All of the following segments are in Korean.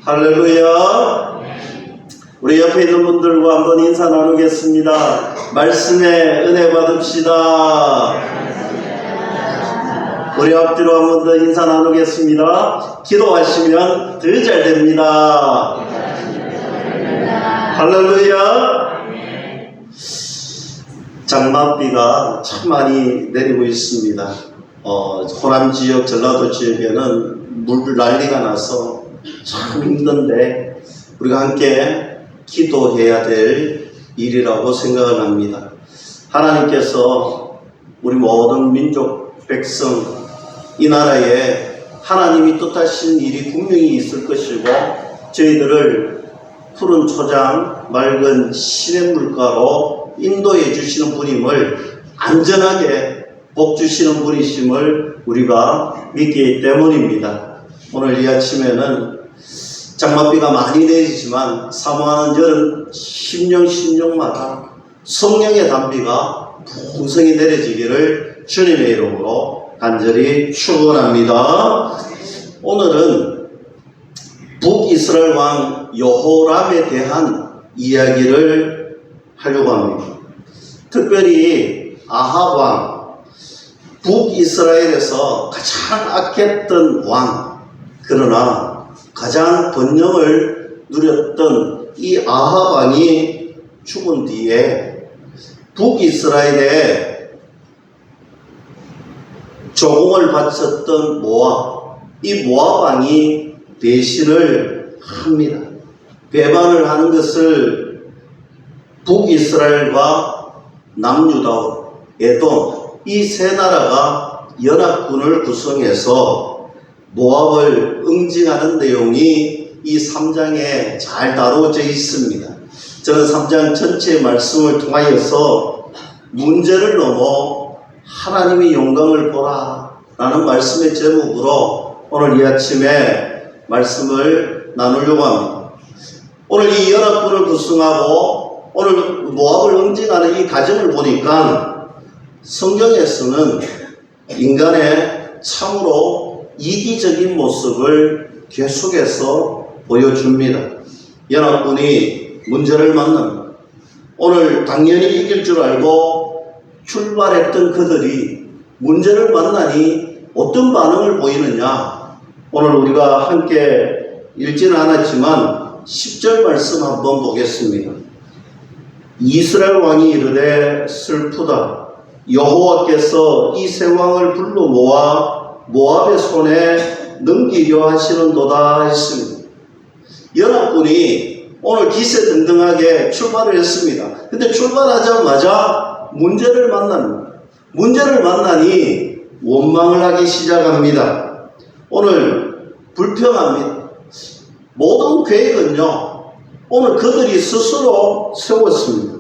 할렐루야. 우리 옆에 있는 분들과 한번 인사 나누겠습니다. 말씀에 은혜 받읍시다. 우리 앞뒤로 한 번 더 인사 나누겠습니다. 기도하시면 더 잘 됩니다. 할렐루야. 장맛비가 참 많이 내리고 있습니다. 호남 지역, 전라도 지역에는 물 난리가 나서 참 힘든데 우리가 함께 기도해야 될 일이라고 생각을 합니다. 하나님께서 우리 모든 민족 백성 이 나라에 하나님이 뜻하신 일이 분명히 있을 것이고 저희들을 푸른 초장 맑은 시냇물가로 인도해 주시는 분임을 안전하게 복 주시는 분이심을 우리가 믿기 때문입니다. 오늘 이 아침에는 장맛비가 많이 내리지만 사모하는 여름 심령마다 성령의 단비가 풍성히 내려지기를 주님의 이름으로 간절히 축원합니다. 오늘은 북이스라엘 왕 여호람에 대한 이야기를 하려고 합니다. 특별히 아합 왕, 북이스라엘에서 가장 악했던 왕, 그러나 가장 번영을 누렸던 이 아합 왕이 죽은 뒤에 북이스라엘에 조공을 바쳤던 모압, 이 모압 왕이 배신을 합니다. 배반을 하는 것을 북이스라엘과 남유다, 에돔 이 세 나라가 연합군을 구성해서 모압을 응징하는 내용이 이 3장에 잘 다루어져 있습니다. 저는 3장 전체의 말씀을 통하여서 문제를 넘어 하나님의 영광을 보라 라는 말씀의 제목으로 오늘 이 아침에 말씀을 나누려고 합니다. 오늘 이 연합군을 구성하고 오늘 모압을 응징하는 이 과정을 보니까 성경에서는 인간의 참으로 이기적인 모습을 계속해서 보여줍니다. 연합군이 문제를 만납니다. 오늘 당연히 이길 줄 알고 출발했던 그들이 문제를 만나니 어떤 반응을 보이느냐, 오늘 우리가 함께 읽지는 않았지만 10절 말씀 한번 보겠습니다. 이스라엘 왕이 이르되 슬프다. 여호와께서 이 세 왕을 불러 모아 모압의 손에 넘기려 하시는도다 했습니다. 연합군이 오늘 기세등등하게 출발을 했습니다. 근데 출발하자마자 문제를 만납니다. 문제를 만나니 원망을 하기 시작합니다. 오늘 불평합니다. 모든 계획은요, 오늘 그들이 스스로 세웠습니다.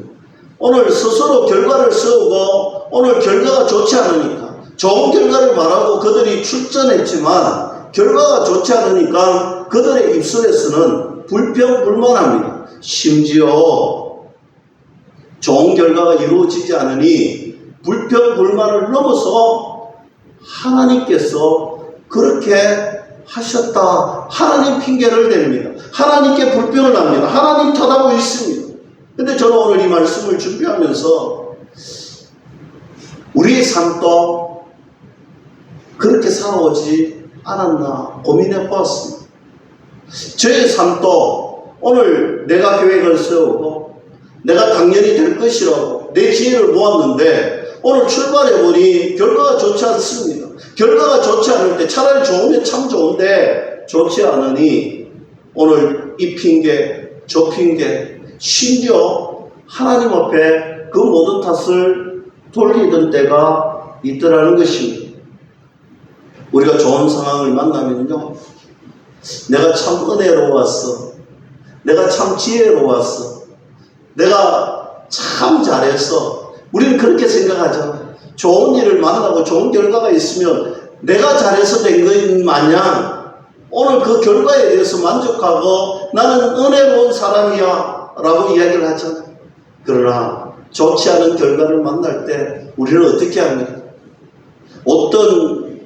오늘 스스로 결과를 세우고 오늘 결과가 좋지 않으니까 좋은 결과를 바라고 그들이 출전했지만 결과가 좋지 않으니까 그들의 입술에서는 불평불만합니다. 심지어 좋은 결과가 이루어지지 않으니 불평불만을 넘어서 하나님께서 그렇게 하셨다, 하나님 핑계를 댑니다. 하나님께 불평을 합니다. 하나님 탓하고 있습니다. 근데 저는 오늘 이 말씀을 준비하면서 우리의 삶도 그렇게 살아오지 않았나 고민해 보았습니다. 저의 삶도 오늘 내가 계획을 세우고 내가 당연히 될 것이라고 내 지혜를 모았는데 오늘 출발해보니 결과가 좋지 않습니다. 결과가 좋지 않을 때 차라리 좋으면 참 좋은데 좋지 않으니 오늘 이 핑계 저 핑계 심지어 하나님 앞에 그 모든 탓을 돌리던 때가 있더라는 것입니다. 우리가 좋은 상황을 만나면요, 내가 참 은혜로웠어, 내가 참 지혜로웠어, 내가 참 잘했어, 우리는 그렇게 생각하잖아요. 좋은 일을 만나고 좋은 결과가 있으면 내가 잘해서 된 것 마냥 오늘 그 결과에 대해서 만족하고 나는 은혜로운 사람이야 라고 이야기를 하잖아요. 그러나 좋지 않은 결과를 만날 때 우리는 어떻게 합니까? 어떤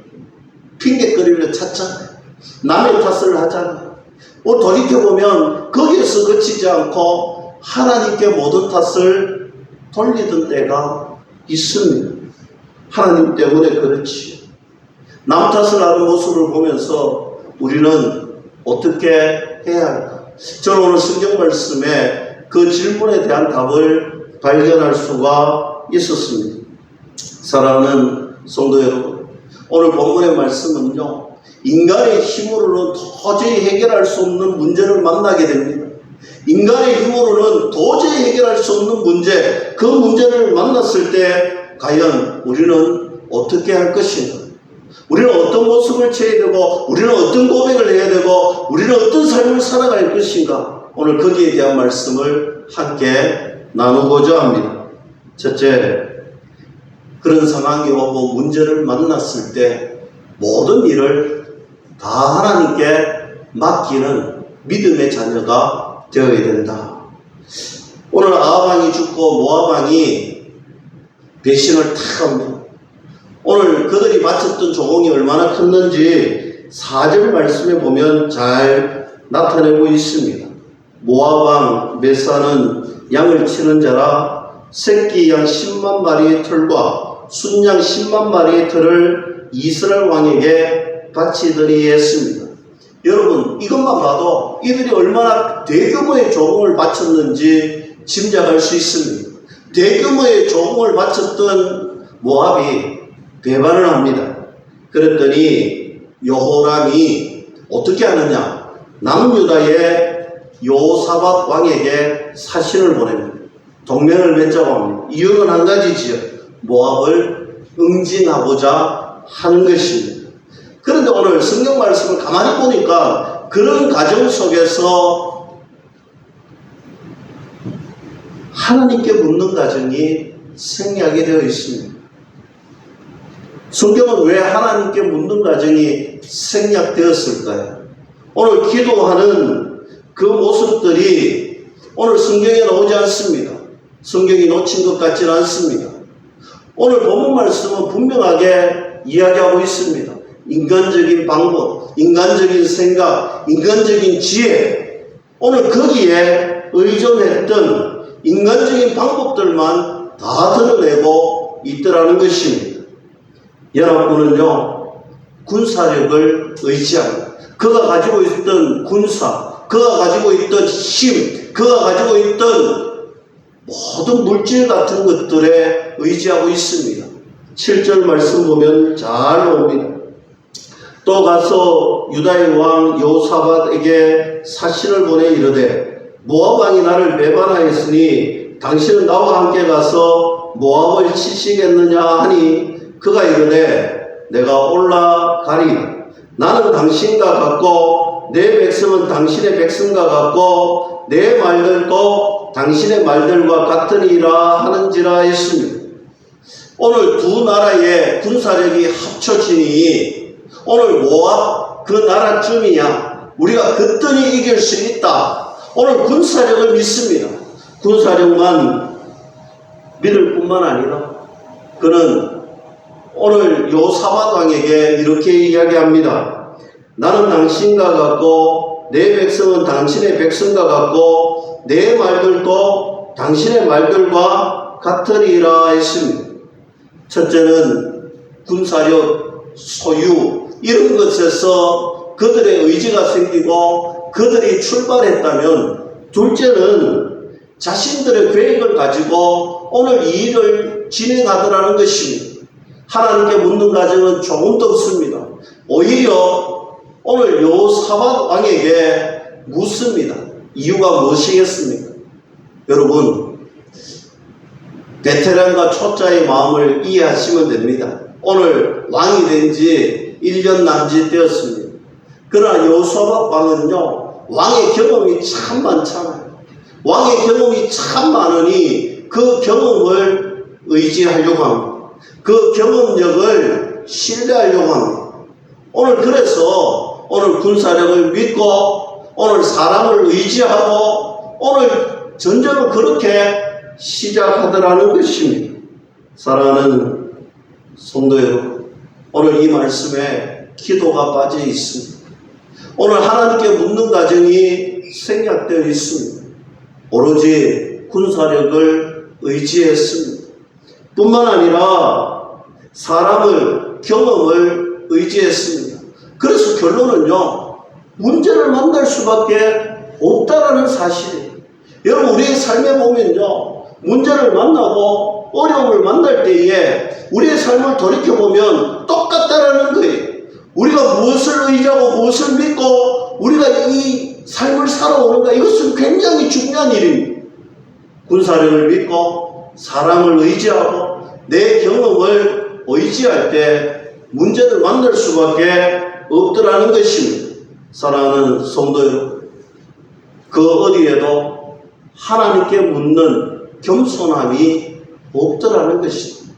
핑계거리를 찾잖아요. 남의 탓을 하잖아요. 돌이켜보면 거기에서 그치지 않고 하나님께 모든 탓을 돌리던 때가 있습니다. 하나님 때문에 그렇지. 남 탓을 하는 모습을 보면서 우리는 어떻게 해야 할까? 저는 오늘 성경 말씀에 그 질문에 대한 답을 발견할 수가 있었습니다. 사랑하는 성도 여러분, 오늘 본문의 말씀은요, 인간의 힘으로는 도저히 해결할 수 없는 문제를 만나게 됩니다. 인간의 힘으로는 도저히 해결할 수 없는 문제, 그 문제를 만났을 때 과연 우리는 어떻게 할 것인가? 우리는 어떤 모습을 취해야 되고, 우리는 어떤 고백을 해야 되고, 우리는 어떤 삶을 살아갈 것인가? 오늘 거기에 대한 말씀을 함께 나누고자 합니다. 첫째, 그런 상황이 오고 문제를 만났을 때 모든 일을 다 하나님께 맡기는 믿음의 자녀가 되어야 된다. 오늘 아합 왕이 죽고 모압 왕이 배신을 탁 합니다. 오늘 그들이 바쳤던 조공이 얼마나 컸는지 4절 말씀에 보면 잘 나타내고 있습니다. 모압 왕 메사는 양을 치는 자라 새끼 양 10만 마리의 털과 순양 10만 마리의 털을 이스라엘 왕에게 바치더니 했습니다. 여러분, 이것만 봐도 이들이 얼마나 대규모의 조공을 바쳤는지 짐작할 수 있습니다. 대규모의 조공을 바쳤던 모압이 배반을 합니다. 그랬더니 여호람이 어떻게 하느냐? 남유다의 여호사밧 왕에게 사신을 보냅니다. 동맹을 맺자고 합니다. 이유는 한 가지지요. 모압을 응징하고자 하는 것입니다. 그런데 오늘 성경 말씀을 가만히 보니까 그런 과정 속에서 하나님께 묻는 과정이 생략이 되어 있습니다. 성경은 왜 하나님께 묻는 과정이 생략되었을까요? 오늘 기도하는 그 모습들이 오늘 성경에 나오지 않습니다. 성경이 놓친 것 같지는 않습니다. 오늘 본문 말씀은 분명하게 이야기하고 있습니다. 인간적인 방법, 인간적인 생각, 인간적인 지혜, 오늘 거기에 의존했던 인간적인 방법들만 다 드러내고 있더라는 것입니다. 연합군은요, 군사력을 의지합니다. 그가 가지고 있던 군사, 그가 가지고 있던 힘, 그가 가지고 있던 모든 물질 같은 것들에 의지하고 있습니다. 7절 말씀 보면 잘 나옵니다. 또 가서 유다의 왕 여호사밧에게 사신을 보내 이르되 모압 왕이 나를 배반하였으니 당신은 나와 함께 가서 모압을 치시겠느냐 하니 그가 이르되 내가 올라가리라. 나는 당신과 같고 내 백성은 당신의 백성과 같고 내 말들도 당신의 말들과 같으니라 하는지라 했습니다. 오늘 두 나라의 군사력이 합쳐지니 오늘 모압 그 나라쯤이야 우리가 거뜬히 이길 수 있다. 오늘 군사력을 믿습니다. 군사력만 믿을 뿐만 아니라 그는 오늘 여호사밧 왕에게 이렇게 이야기합니다. 나는 당신과 같고 내 백성은 당신의 백성과 같고 내 말들도 당신의 말들과 같으리라 했습니다. 첫째는 군사력, 소유 이런 것에서 그들의 의지가 생기고 그들이 출발했다면, 둘째는 자신들의 계획을 가지고 오늘 이 일을 진행하더라는 것입니다. 하나님께 묻는 과정은 조금 더 없습니다. 오히려 오늘 여호사밧 왕에게 묻습니다. 이유가 무엇이겠습니까? 여러분, 베테랑과 초짜의 마음을 이해하시면 됩니다. 오늘 왕이 된 지 1년 남짓 되었습니다. 그러나 여호사밧 왕은요, 왕의 경험이 참 많잖아요. 왕의 경험이 참 많으니 그 경험을 의지하려고 합니다. 그 경험력을 신뢰하려고 합니다. 오늘 그래서 오늘 군사력을 믿고 오늘 사람을 의지하고 오늘 전쟁을 그렇게 시작하더라는 것입니다. 사랑하는 성도 여러분, 오늘 이 말씀에 기도가 빠져 있습니다. 오늘 하나님께 묻는 가정이 생략되어 있습니다. 오로지 군사력을 의지했습니다. 뿐만 아니라 사람을, 경험을 의지했습니다. 그래서 결론은요, 문제를 만날 수밖에 없다라는 사실이에요. 여러분, 우리의 삶에 보면요, 문제를 만나고 어려움을 만날 때에 우리의 삶을 돌이켜보면 똑같다라는 거예요. 우리가 무엇을 의지하고 무엇을 믿고 우리가 이 삶을 살아오는가, 이것은 굉장히 중요한 일입니다. 군사력을 믿고 사람을 의지하고 내 경험을 의지할 때 문제를 만날 수밖에 없더라는 것입니다. 사랑하는 성도 여러분, 그 어디에도 하나님께 묻는 겸손함이 없더라는 것입니다.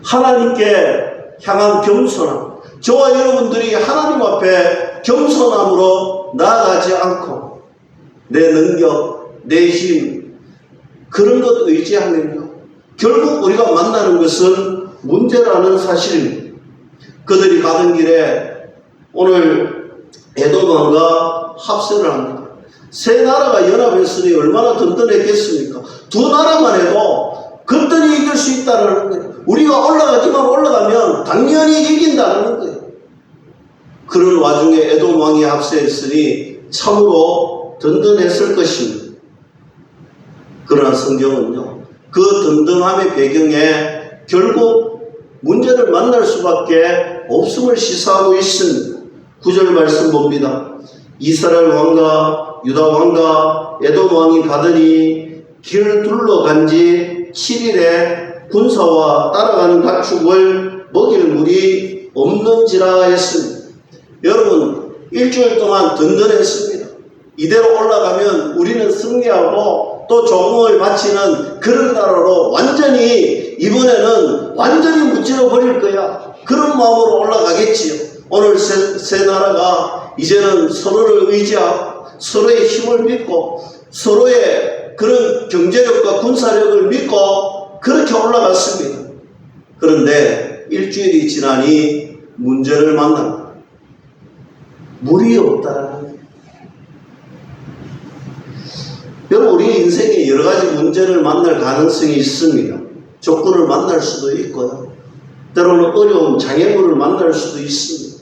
하나님께 향한 겸손함, 저와 여러분들이 하나님 앞에 겸손함으로 나아가지 않고 내 능력, 내 힘, 그런 것 의지하면요, 결국 우리가 만나는 것은 문제라는 사실입니다. 그들이 가던 길에 오늘 에돔왕과 합세를 합니다. 세 나라가 연합했으니 얼마나 든든했겠습니까? 두 나라만 해도 거뜬히 이길 수 있다는 거예요. 우리가 올라가기만 올라가면 당연히 이긴다는 거예요. 그런 와중에 에돔 왕이 합세했으니 참으로 든든했을 것입니다. 그러나 성경은요, 그 든든함의 배경에 결국 문제를 만날 수밖에 없음을 시사하고 있습니다. 9절 말씀 봅니다. 이스라엘 왕과 유다 왕과 에돔 왕이 가더니 길을 둘러간 지 7일에 군사와 따라가는 가축을 먹일 물이 없는지라 했습니다. 여러분, 일주일 동안 든든했습니다. 이대로 올라가면 우리는 승리하고 또 조공을 바치는 그런 나라로 완전히, 이번에는 완전히 무찌러 버릴 거야, 그런 마음으로 올라가겠지요. 오늘 세 나라가 이제는 서로를 의지하고 서로의 힘을 믿고 서로의 그런 경제력과 군사력을 믿고 그렇게 올라갔습니다. 그런데 일주일이 지나니 문제를 만납니다. 물이 없다라는 거예요. 여러분, 우리 인생에 여러 가지 문제를 만날 가능성이 있습니다. 조건을 만날 수도 있고요, 때로는 어려움, 장애물을 만날 수도 있습니다.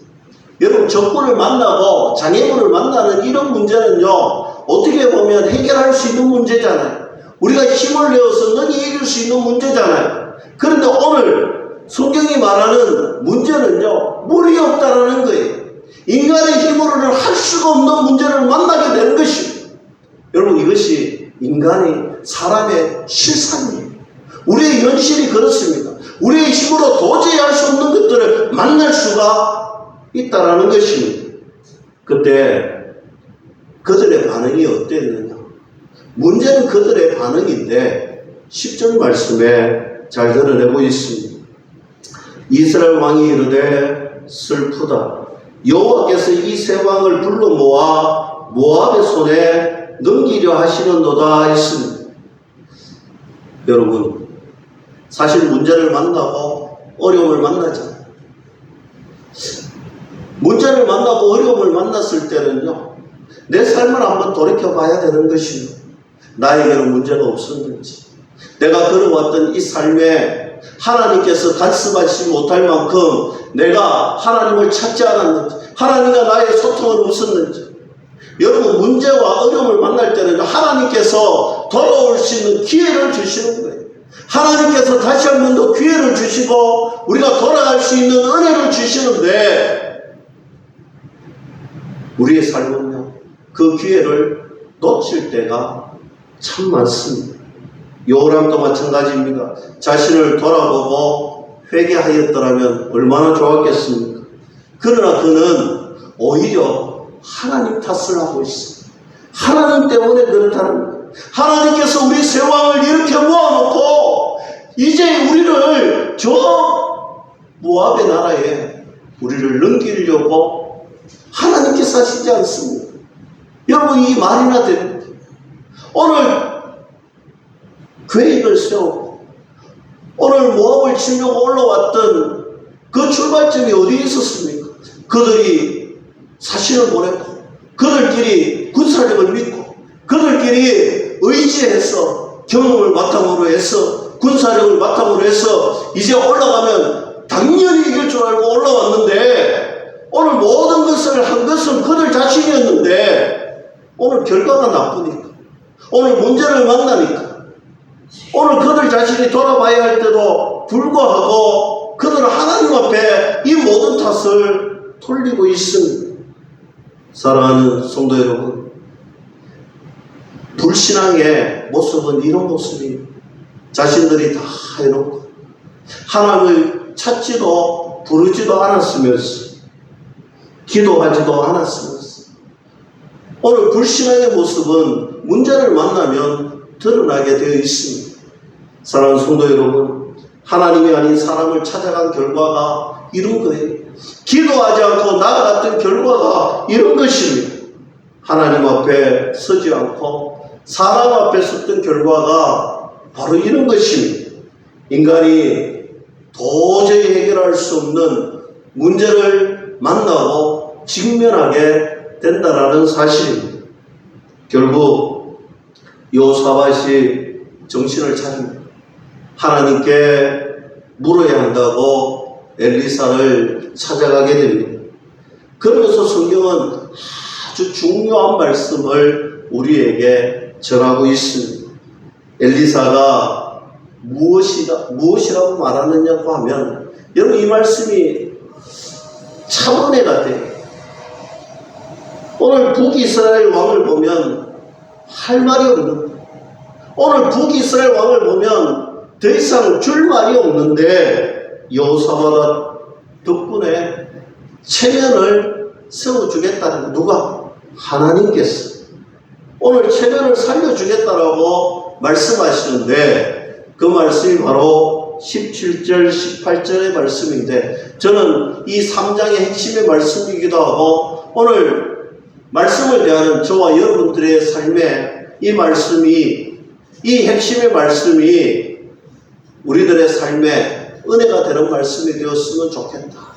여러분, 조건을 만나고 장애물을 만나는 이런 문제는요, 어떻게 보면 해결할 수 있는 문제잖아요. 우리가 힘을 내어서 능히 이길 수 있는 문제잖아요. 그런데 오늘 성경이 말하는 문제는요, 물이 없다라는 거예요. 인간의 힘으로는 할 수가 없는 문제를 만나게 되는 것입니다. 여러분, 이것이 인간의, 사람의 실상이에요. 우리의 현실이 그렇습니다. 우리의 힘으로 도저히 할 수 없는 것들을 만날 수가 있다라는 것입니다. 그때 그들의 반응이 어땠느냐? 문제는 그들의 반응인데 10절 말씀에 잘 드러내고 있습니다. 이스라엘 왕이 이르되 슬프다. 여호와께서 이 세 왕을 불러 모아 모압의 손에 넘기려 하시는도다 했습니다. 여러분, 사실 문제를 만나고 어려움을 만나잖아요. 문제를 만나고 어려움을 만났을 때는요, 내 삶을 한번 돌이켜봐야 되는 것입니다. 나에게는 문제가 없었는지, 내가 걸어왔던 이 삶에 하나님께서 간섭하지 못할 만큼 내가 하나님을 찾지 않았는지, 하나님과 나의 소통은 없었는지. 여러분, 문제와 어려움을 만날 때는 하나님께서 돌아올 수 있는 기회를 주시는 거예요. 하나님께서 다시 한 번 더 기회를 주시고 우리가 돌아갈 수 있는 은혜를 주시는데, 우리의 삶은요, 그 기회를 놓칠 때가 참 많습니다. 요람도 마찬가지입니다. 자신을 돌아보고 회개하였더라면 얼마나 좋았겠습니까? 그러나 그는 오히려 하나님 탓을 하고 있습니다. 하나님 때문에 그렇다는 거예요. 하나님께서 우리 세 왕을 이렇게 모아놓고 이제 우리를 저 모압의 나라에 우리를 넘기려고 하나님께서 하시지 않습니다. 여러분, 이 말이나 됩니다. 오늘 계획을 세우고 오늘 모압을 치려고 올라왔던 그 출발점이 어디에 있었습니까? 그들이 사신을 보냈고 그들끼리 군사력을 믿고 그들끼리 의지해서 경험을 바탕으로 해서 군사력을 바탕으로 해서 이제 올라가면 당연히 이길 줄 알고 올라왔는데 오늘 모든 것을 한 것은 그들 자신이었는데 오늘 결과가 나쁘니까 오늘 문제를 만나니까 오늘 그들 자신이 돌아봐야 할 때도 불구하고 그들은 하나님 앞에 이 모든 탓을 돌리고 있습니다. 사랑하는 성도 여러분, 불신앙의 모습은 이런 모습이 자신들이 다 해놓고 하나님을 찾지도 부르지도 않았으면서 기도하지도 않았으면서 오늘 불신앙의 모습은 문제를 만나면 드러나게 되어 있습니다. 사랑하는 성도 여러분, 하나님이 아닌 사람을 찾아간 결과가 이런 거예요. 기도하지 않고 나아갔던 결과가 이런 것입니다. 하나님 앞에 서지 않고 사람 앞에 섰던 결과가 바로 이런 것입니다. 인간이 도저히 해결할 수 없는 문제를 만나고 직면하게 된다는 사실입니다. 결국 여호사밧이 정신을 차립니다. 하나님께 물어야 한다고 엘리사를 찾아가게 됩니다. 그러면서 성경은 아주 중요한 말씀을 우리에게 전하고 있습니다. 엘리사가 무엇이라고 말하느냐고 하면 여러분 이 말씀이 참 은혜가 돼요. 오늘 북이스라엘 왕을 보면 할 말이 없는 오늘 북이스라엘 왕을 보면 더 이상 줄 말이 없는데 여호사밧 덕분에 체면을 세워주겠다는 누가? 하나님께서 오늘 체면을 살려주겠다라고 말씀하시는데 그 말씀이 바로 17절 18절의 말씀인데 저는 이 3장의 핵심의 말씀이기도 하고 오늘 말씀을 대하는 저와 여러분들의 삶에 이 말씀이 이 핵심의 말씀이 우리들의 삶에 은혜가 되는 말씀이 되었으면 좋겠다.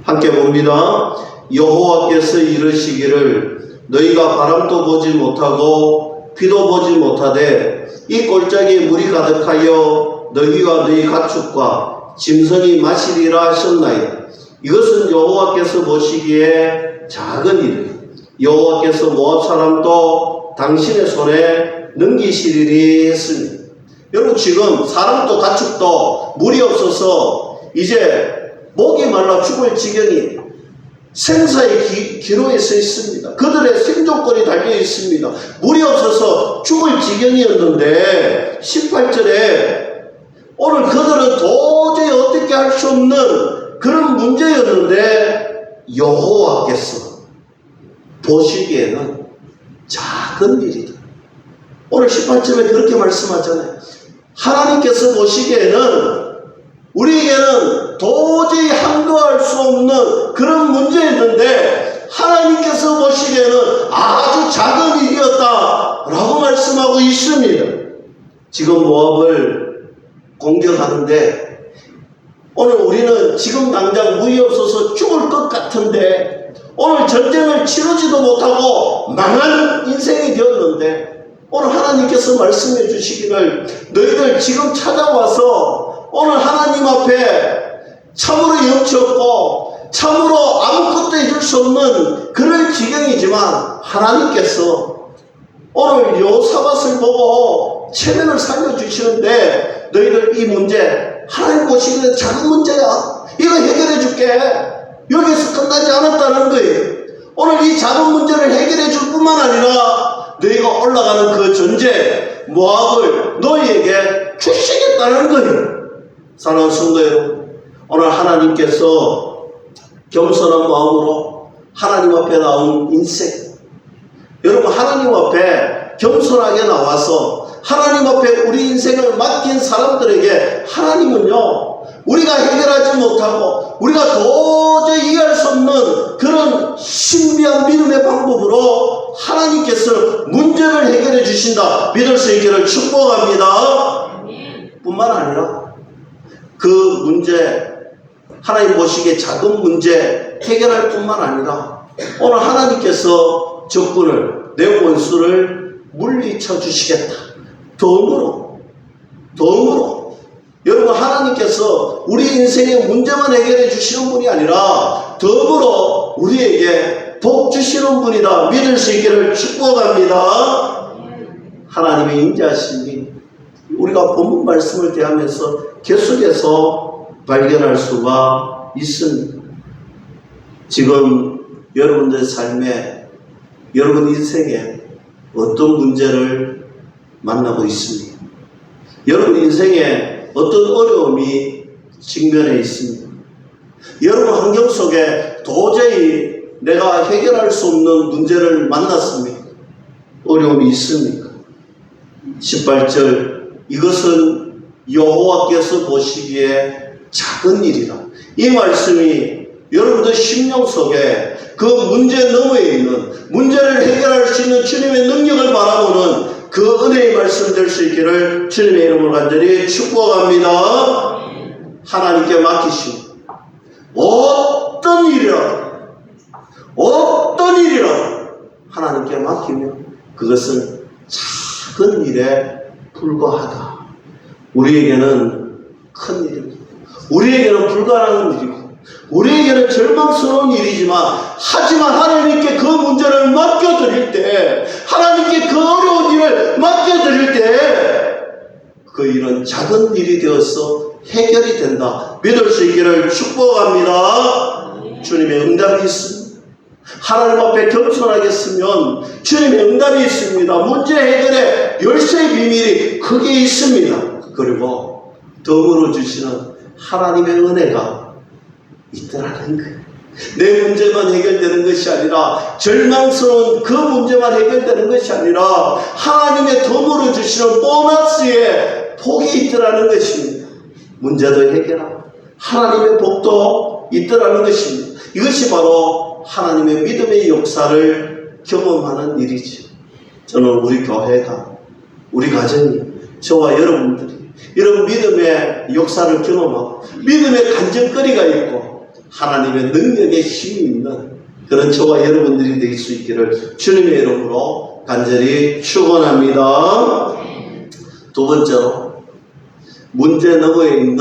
함께 봅니다. 여호와께서 이르시기를 너희가 바람도 보지 못하고 비도 보지 못하되 이 골짜기에 물이 가득하여 너희와 너희 가축과 짐승이 마시리라 하셨나이다. 이것은 여호와께서 보시기에 작은 일이다. 여호와께서 모압 사람도 당신의 손에 넘기시리니 했습니다. 여러분 지금 사람도 가축도 물이 없어서 이제 목이 말라 죽을 지경이 생사의 기로에 서 있습니다. 그들의 생존권이 달려 있습니다. 물이 없어서 죽을 지경이었는데 18절에 오늘 그들은 도저히 어떻게 할 수 없는 그런 문제였는데 여호와께서 보시기에는 작은 일이다. 오늘 18절에 그렇게 말씀하잖아요. 하나님께서 보시기에는 우리에게는 도저히 한도할 수 없는 그런 문제였는데 하나님께서 보시기에는 아주 작은 일이었다라고 말씀하고 있습니다. 지금 모압을 공격하는데 오늘 우리는 지금 당장 물이 없어서 죽을 것 같은데 오늘 전쟁을 치르지도 못하고 망한 인생이 되었는데 오늘 하나님께서 말씀해 주시기를 너희들 지금 찾아와서 오늘 하나님 앞에 참으로 염치 없고 참으로 아무것도 해줄 수 없는 그런 지경이지만 하나님께서 오늘 여호사밧을 보고 체면을 살려주시는데 너희들 이 문제 하나님 보시기에 작은 문제야. 이거 해결해 줄게. 여기서 끝나지 않았다는 거예요. 오늘 이 작은 문제를 해결해 줄 뿐만 아니라 너희가 올라가는 그 전제 모압을 너희에게 주시겠다는 거예요. 사랑하는 성도 여러분, 오늘 하나님께서 겸손한 마음으로 하나님 앞에 나온 인생, 여러분 하나님 앞에 겸손하게 나와서 하나님 앞에 우리 인생을 맡긴 사람들에게 하나님은요 우리가 해결하지 못하고 우리가 도저히 이해할 수 없는 그런 신비한 믿음의 방법으로 하나님께서 문제를 해결해 주신다 믿을 수 있기를 축복합니다. 뿐만 아니라 그 문제 하나님 보시기에 작은 문제 해결할 뿐만 아니라 오늘 하나님께서 적군을, 내 원수를 물리쳐 주시겠다. 덤으로. 여러분, 하나님께서 우리 인생의 문제만 해결해 주시는 분이 아니라 덤으로 우리에게 복 주시는 분이다. 믿을 수 있기를 축복합니다. 하나님의 인자하심이 우리가 본문 말씀을 대하면서 계속해서 발견할 수가 있습니다. 지금 여러분들 삶에, 여러분 인생에 어떤 문제를 만나고 있습니까? 여러분 인생에 어떤 어려움이 직면해 있습니다. 여러분 환경 속에 도저히 내가 해결할 수 없는 문제를 만났습니까? 어려움이 있습니까? 18절, 이것은 여호와께서 보시기에 작은 일이라. 이 말씀이 여러분들 심령 속에 그 문제 너머에 있는, 문제를 해결할 수 있는 주님의 능력을 바라보는 그 은혜의 말씀 될 수 있기를 주님의 이름으로 간절히 축복합니다. 하나님께 맡기시고 어떤 일이라도 하나님께 맡기면 그것은 작은 일에 불과하다. 우리에게는 큰 일입니다. 우리에게는 불가능한 일이고 우리에게는 절망스러운 일이지만, 하지만 하나님께 그 문제를 맡겨드릴 때, 하나님께 그 어려운 일을 맡겨드릴 때 그 일은 작은 일이 되어서 해결이 된다. 믿을 수 있기를 축복합니다. 주님의 응답이 있습니다. 하나님 앞에 겸손하게 쓰면 주님의 응답이 있습니다. 문제 해결의 열쇠의 비밀이 크게 있습니다. 그리고 덤으로 주시는 하나님의 은혜가 있더라는 거예요. 내 문제만 해결되는 것이 아니라, 절망스러운 그 문제만 해결되는 것이 아니라 하나님의 덤으로 주시는 보너스의 복이 있더라는 것입니다. 문제도 해결하고 하나님의 복도 있더라는 것입니다. 이것이 바로 하나님의 믿음의 역사를 경험하는 일이죠. 저는 우리 교회가, 우리 가정이, 저와 여러분들이 이런 믿음의 역사를 경험하고 믿음의 간증거리가 있고 하나님의 능력의 힘이 있는 그런 저와 여러분들이 될 수 있기를 주님의 이름으로 간절히 축원합니다. 두 번째로, 문제 너머에 있는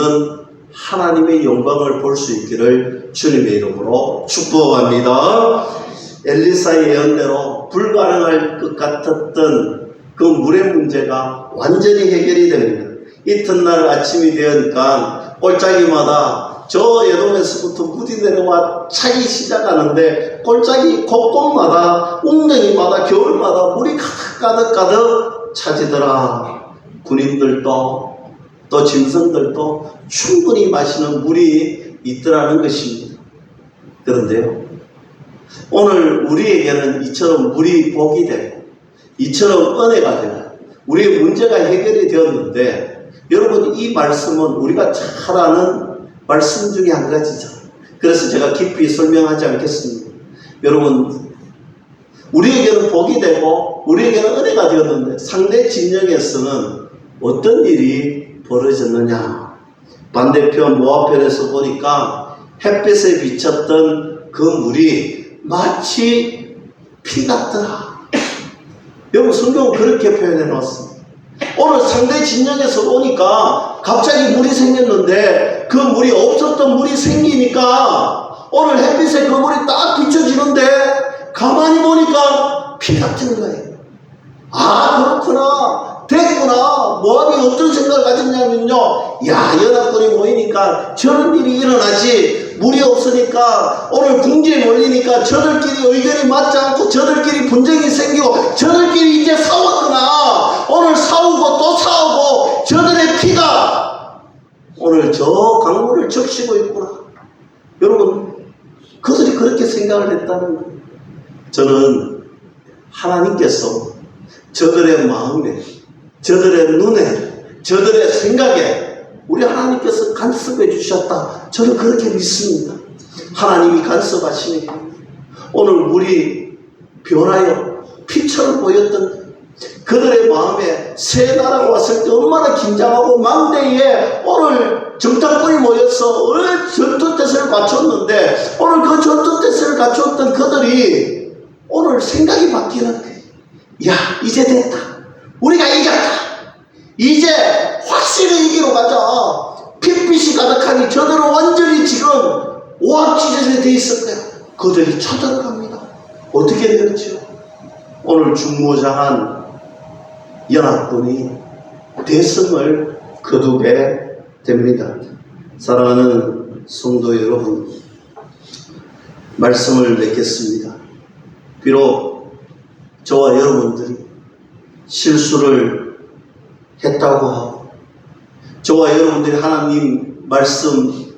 하나님의 영광을 볼 수 있기를 주님의 이름으로 축복합니다. 엘리사의 예언대로 불가능할 것 같았던 그 물의 문제가 완전히 해결이 됩니다. 이튿날 아침이 되니까 골짜기마다 저 예동에서부터 물이 내려와 차기 시작하는데, 골짜기 곳곳마다, 웅덩이마다, 겨울마다 물이 가득 차지더라. 군인들도 또 짐승들도 충분히 마시는 물이 있더라는 것입니다. 그런데요, 오늘 우리에게는 이처럼 물이 복이 되고 이처럼 은혜가 되고 우리의 문제가 해결이 되었는데, 여러분 이 말씀은 우리가 잘 아는 말씀 중에 한 가지죠. 그래서 제가 깊이 설명하지 않겠습니다. 여러분, 우리에게는 복이 되고 우리에게는 은혜가 되었는데 상대 진영에서는 어떤 일이 벌어졌느냐. 반대편 모압편에서 보니까 햇빛에 비쳤던 그 물이 마치 피 같더라. 여러분, 성경은 그렇게 표현해 놓았습니다. 오늘 상대 진영에서 오니까 갑자기 물이 생겼는데 그 물이 없었던 물이 생기니까 오늘 햇빛에 그 물이 딱 비춰지는데 가만히 보니까 피 같은 거예요. 아, 그렇구나. 됐구나. 모압이 어떤 생각을 가졌냐면요, 야, 연합군이 모이니까 저런 일이 일어나지. 물이 없으니까 오늘 궁지에 몰리니까 저들끼리 의견이 맞지 않고 저들끼리 분쟁이 생기고 저들끼리 이제 싸웠구나. 오늘 싸우고 또 싸우고 저들의 피가 오늘 저 강물을 적시고 있구나. 여러분, 그들이 그렇게 생각을 했다는 거예요. 저는 하나님께서 저들의 마음에, 저들의 눈에, 저들의 생각에 우리 하나님께서 간섭해 주셨다. 저는 그렇게 믿습니다. 하나님이 간섭하시니 오늘 물이 변하여 피처럼 보였던 그들의 마음에 새 나라가 왔을 때 얼마나 긴장하고 망대에 오늘 정탐꾼이 모여서 오늘 전투태세를 갖췄는데 오늘 그 전투태세를 갖췄던 그들이 오늘 생각이 바뀌는 거예요. 야, 이제 됐다. 우리가 이겼다. 이제 확실히 이기러 가자. 핏빛이 가득하니 저들은 완전히 지금 오합지졸이 돼 있을 거야. 그들이 쳐들어갑니다. 어떻게 되었죠? 오늘 중무장한 연합군이 대승을 거두게 됩니다. 사랑하는 성도 여러분, 말씀을 맺겠습니다. 비록 저와 여러분들이 실수를 했다고 하고, 저와 여러분들이 하나님 말씀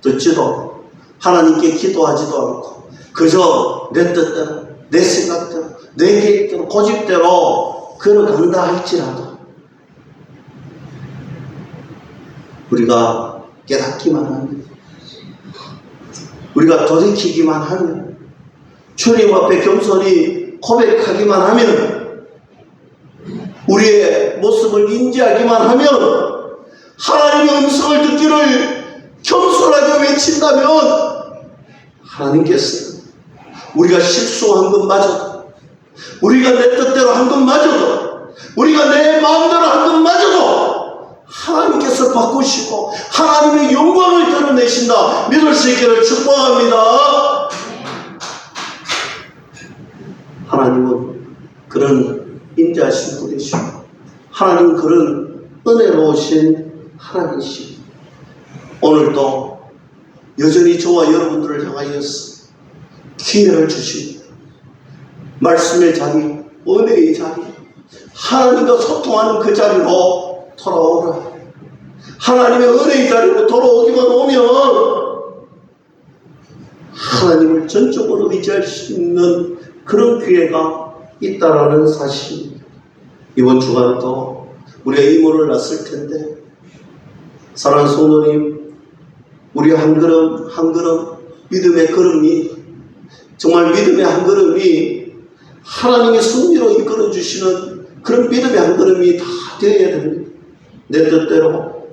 듣지도 하나님께 기도하지도 않고 그저 내 뜻대로, 내 생각대로, 내 계획대로, 고집대로 걸어간다 할지라도 우리가 깨닫기만 하면, 우리가 돌이키기만 하면, 주님 앞에 겸손히 고백하기만 하면, 우리의 모습을 인지하기만 하면, 하나님의 음성을 듣기를 겸손하게 외친다면 하나님께서 우리가 실수한 것마저도, 우리가 내 뜻대로 한 것마저도, 우리가 내 마음대로 한 것마저도 하나님께서 바꾸시고 하나님의 영광을 드러내신다 믿을 수 있기를 축복합니다. 하나님은 그런 인자하신 분이시고, 하나님은 그런 은혜로우신 하나님이시고, 오늘도 여전히 저와 여러분들을 향하여서 기회를 주십니다. 말씀의 자리, 은혜의 자리, 하나님과 소통하는 그 자리로 돌아오라. 하나님의 은혜의 자리로 돌아오기만 오면 하나님을 전적으로 의지할 수 있는 그런 기회가 있다라는 사실입니다. 이번 주간도 우리가 이모를 났을 텐데, 사랑하는 성도님, 우리 한 걸음 한 걸음 믿음의 걸음이, 정말 믿음의 한 걸음이 하나님의 승리로 이끌어 주시는 그런 믿음의 한 걸음이 다 되어야 됩니다. 내 뜻대로,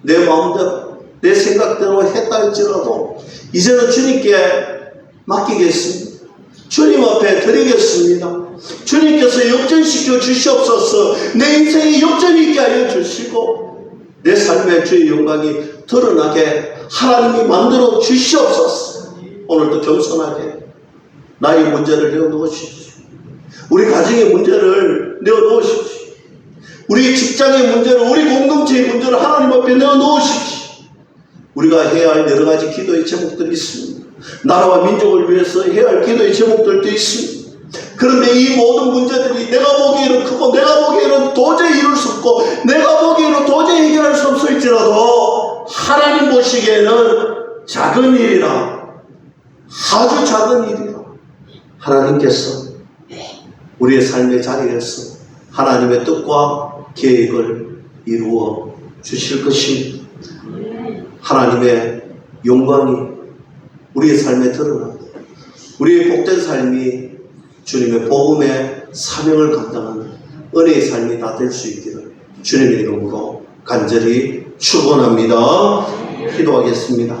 내 마음대로, 내 생각대로 했다 할지라도 이제는 주님께 맡기겠습니다. 주님 앞에 드리겠습니다. 주님께서 역전시켜 주시옵소서. 내 인생이 역전이 있게 하여 주시고 내 삶의 주의 영광이 드러나게 하나님이 만들어 주시옵소서. 오늘도 겸손하게 나의 문제를 내어놓으십시오. 우리 가정의 문제를 내어놓으십시오. 우리 직장의 문제를, 우리 공동체의 문제를 하나님 앞에 내어놓으십시오. 우리가 해야 할 여러 가지 기도의 제목들이 있습니다. 나라와 민족을 위해서 해야 할 기도의 제목들도 있습니다. 그런데 이 모든 문제들이 내가 보기에는 크고, 내가 보기에는 도저히 이룰 수 없고, 내가 보기에는 도저히 해결할 수 없을지라도 하나님 보시기에는 작은 일이라, 아주 작은 일이라 하나님께서 우리의 삶의 자리에서 하나님의 뜻과 계획을 이루어 주실 것입니다. 하나님의 영광이 우리의 삶에 드러나고, 우리의 복된 삶이 주님의 복음의 사명을 감당하는 은혜의 삶이 다 될 수 있기를 주님의 이름으로 간절히 축원합니다. 기도하겠습니다.